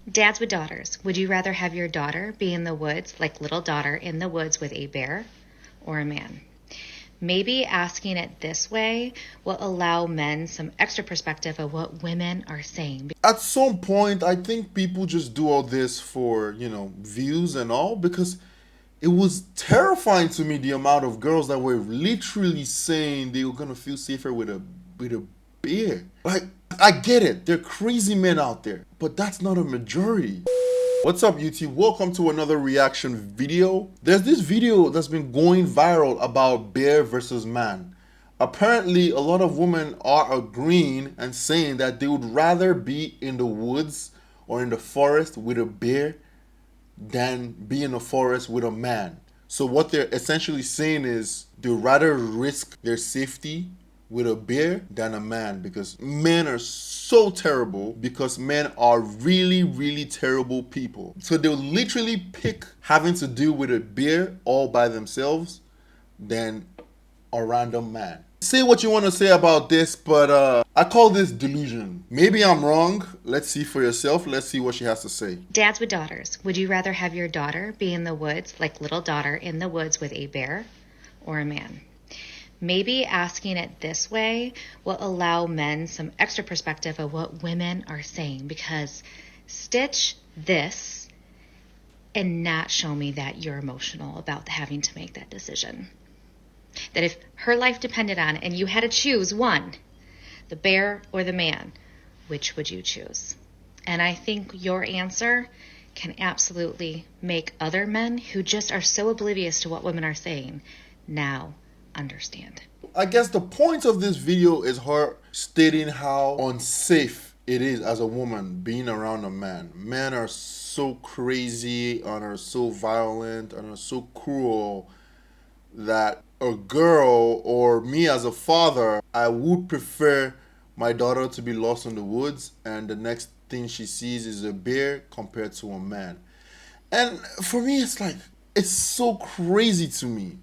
Dads with daughters, would you rather have your daughter be in the woods, like little daughter in the woods with a bear, or a man? Maybe asking it this way will allow men some extra perspective of what women are saying. At some point, I think people just do all this for, views and all, because it was terrifying to me the amount of girls that were literally saying they were gonna feel safer with a beer. Like, I get it, there are crazy men out there, but that's not a majority. What's up, YouTube? Welcome to another reaction video. There's this video that's been going viral about bear versus man. Apparently, a lot of women are agreeing and saying that they would rather be in the woods or in the forest with a bear than be in a forest with a man. So what they're essentially saying is they'd rather risk their safety with a bear than a man, because men are so terrible, because men are really, really terrible people. So they'll literally pick having to deal with a bear all by themselves than a random man. Say what you want to say about this, but I call this delusion. Maybe I'm wrong. Let's see for yourself. Let's see what she has to say. Dads with daughters, would you rather have your daughter be in the woods, like little daughter in the woods with a bear, or a man? Maybe asking it this way will allow men some extra perspective of what women are saying, because stitch this and not show me that you're emotional about having to make that decision. That if her life depended on it and you had to choose one, the bear or the man, which would you choose? And I think your answer can absolutely make other men who just are so oblivious to what women are saying now understand. I guess the point of this video is her stating how unsafe it is as a woman being around a man. Men are so crazy and are so violent and are so cruel that a girl, or me as a father, I would prefer my daughter to be lost in the woods and the next thing she sees is a bear compared to a man. And for me, it's like, it's so crazy to me.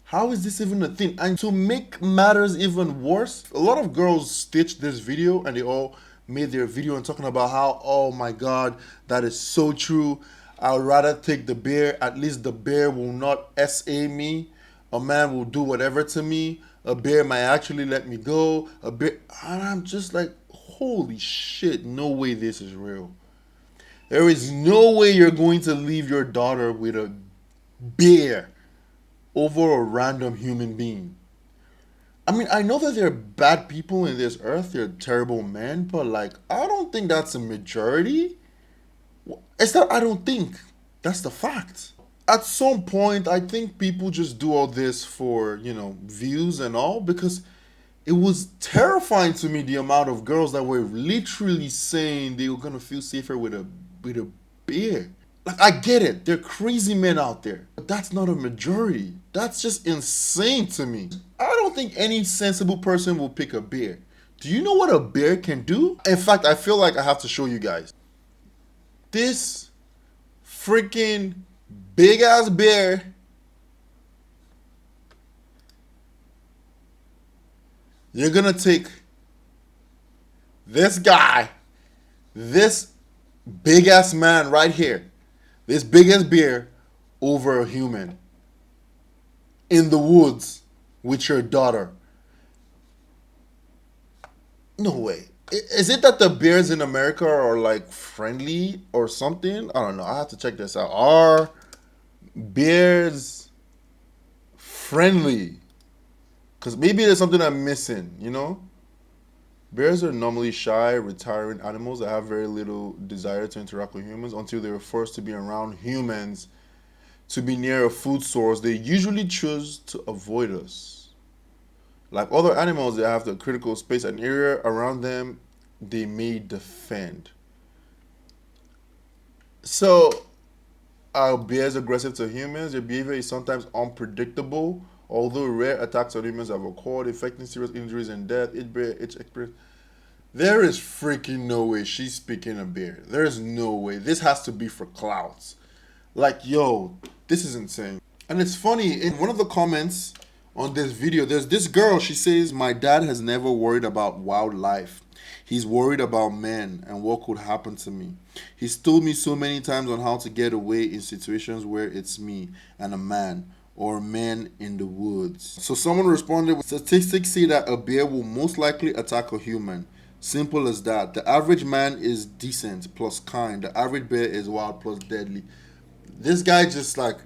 How is this even a thing? And to make matters even worse, a lot of girls stitched this video and they all made their video and talking about how, oh my god, that is so true. I would rather take the bear. At least the bear will not SA me. A man will do whatever to me. A bear might actually let me go. A bear, and I'm just like, holy shit, no way this is real. There is no way you're going to leave your daughter with a bear over a random human being. I mean, I know that there are bad people in this earth, they're terrible men, but like, I don't think that's a majority. It's not, I don't think. That's the fact. At some point, I think people just do all this for, views and all, because it was terrifying to me the amount of girls that were literally saying they were gonna feel safer with a bear. Like, I get it, there are crazy men out there, but that's not a majority. That's just insane to me. I don't think any sensible person will pick a bear. Do you know what a bear can do? In fact, I feel like I have to show you guys. This freaking big ass bear, you're gonna take this guy, this big ass man right here, this big ass bear, over a human in the woods with your daughter. No way. Is it that the bears in America are like friendly or something? I don't know. I have to check this out. Are bears friendly? Because maybe there's something I'm missing. Bears are normally shy, retiring animals that have very little desire to interact with humans until they are forced to be around humans to be near a food source. They usually choose to avoid us. Like other animals that have the critical space and area around them, they may defend. So, are bears aggressive to humans? Their behavior is sometimes unpredictable. Although rare attacks on humans have occurred, affecting serious injuries and death, each experience. There is freaking no way she's speaking a bear. There is no way. This has to be for clouds. Like, yo, this is insane. And it's funny, in one of the comments on this video, there's this girl, she says, my dad has never worried about wildlife. He's worried about men and what could happen to me. He's told me so many times on how to get away in situations where it's me and a man or men in the woods. So someone responded with statistics say that a bear will most likely attack a human. Simple as that. The average man is decent plus kind. The average bear is wild plus deadly. This guy just like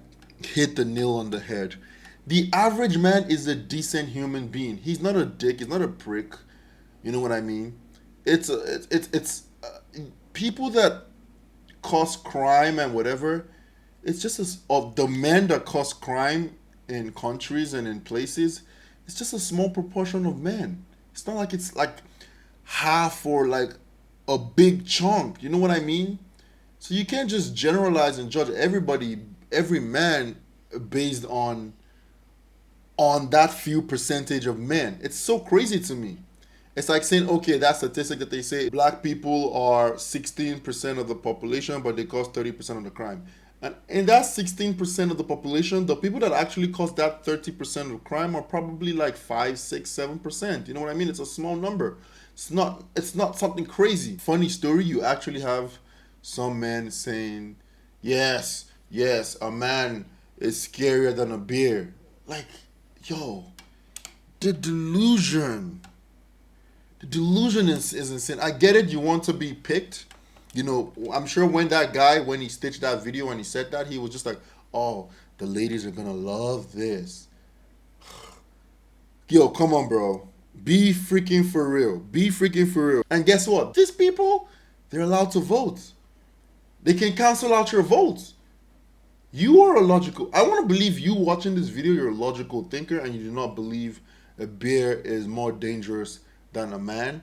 hit the nail on the head. The average man is a decent human being. He's not a dick. He's not a prick. You know what I mean? It's people that cause crime and whatever. It's just as of the men that cause crime in countries and in places. It's just a small proportion of men. It's not like it's like half or like a big chunk. You know what I mean? So you can't just generalize and judge everybody, every man, based on that few percentage of men. It's so crazy to me. It's like saying, okay, that statistic that they say black people are 16% of the population, but they cause 30% of the crime. And in that 16% of the population, the people that actually cause that 30% of crime are probably like 5, 6, 7%. You know what I mean? It's a small number. It's not something crazy. Funny story, you actually have some men saying, yes, yes, a man is scarier than a bear. Like, yo, the delusion. The delusion is insane. I get it. You want to be picked. You know, I'm sure when that guy, when he stitched that video and he said that, he was just like, oh, the ladies are going to love this. Yo, come on, bro. Be freaking for real. Be freaking for real. And guess what? These people, they're allowed to vote. They can cancel out your votes. You are a logical. I want to believe you watching this video, you're a logical thinker and you do not believe a bear is more dangerous than a man.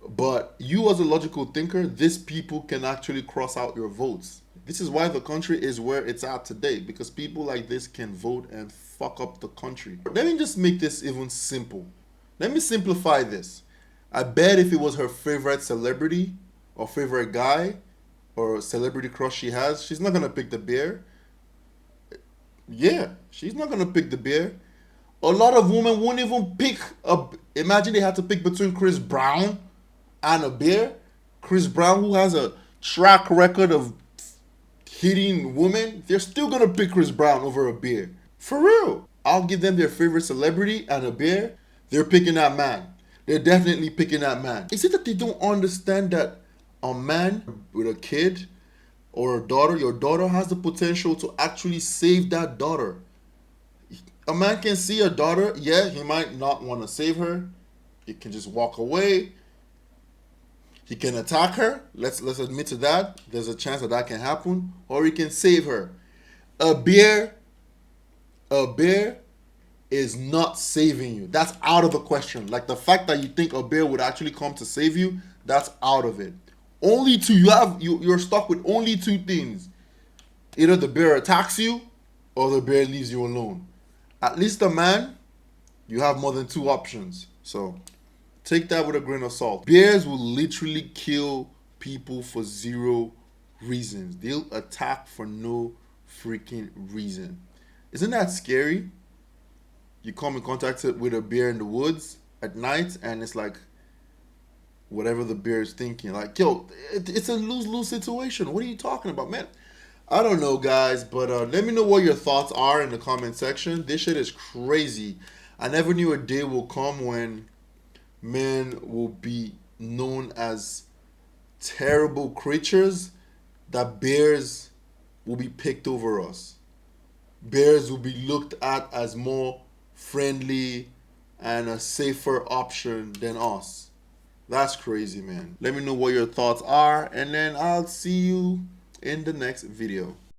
But you, as a logical thinker, these people can actually cross out your votes. This is why the country is where it's at today, because people like this can vote and fuck up the country. Let me just make this even simple. Let me simplify this. I bet if it was her favorite celebrity or favorite guy or celebrity crush she has, she's not gonna pick the bear. Yeah, she's not gonna pick the bear. A lot of women won't even pick a. Imagine they had to pick between Chris Brown and a bear. Chris Brown, who has a track record of hitting women, they're still gonna pick Chris Brown over a bear. For real. I'll give them their favorite celebrity and a bear. They're picking that man. They're definitely picking that man. Is it that they don't understand that a man with a kid or a daughter, your daughter has the potential to actually save that daughter? A man can see a daughter, yeah, he might not want to save her. He can just walk away. He can attack her. Let's admit to that. There's a chance that that can happen. Or he can save her. A bear is not saving you. That's out of the question. Like the fact that you think a bear would actually come to save you, that's out of it. Only two. You're stuck with only two things. Either the bear attacks you or the bear leaves you alone. At least a man, you have more than two options. So take that with a grain of salt. Bears will literally kill people for zero reasons. They'll attack for no freaking reason. Isn't that scary? You come in contact with a bear in the woods at night and it's like whatever the bear is thinking. Like, yo, it's a lose-lose situation. What are you talking about, man? I don't know, guys, but let me know what your thoughts are in the comment section. This shit is crazy. I never knew a day will come when men will be known as terrible creatures, that bears will be picked over us. Bears will be looked at as more friendly and a safer option than us. That's crazy, man. Let me know what your thoughts are, and then I'll see you in the next video.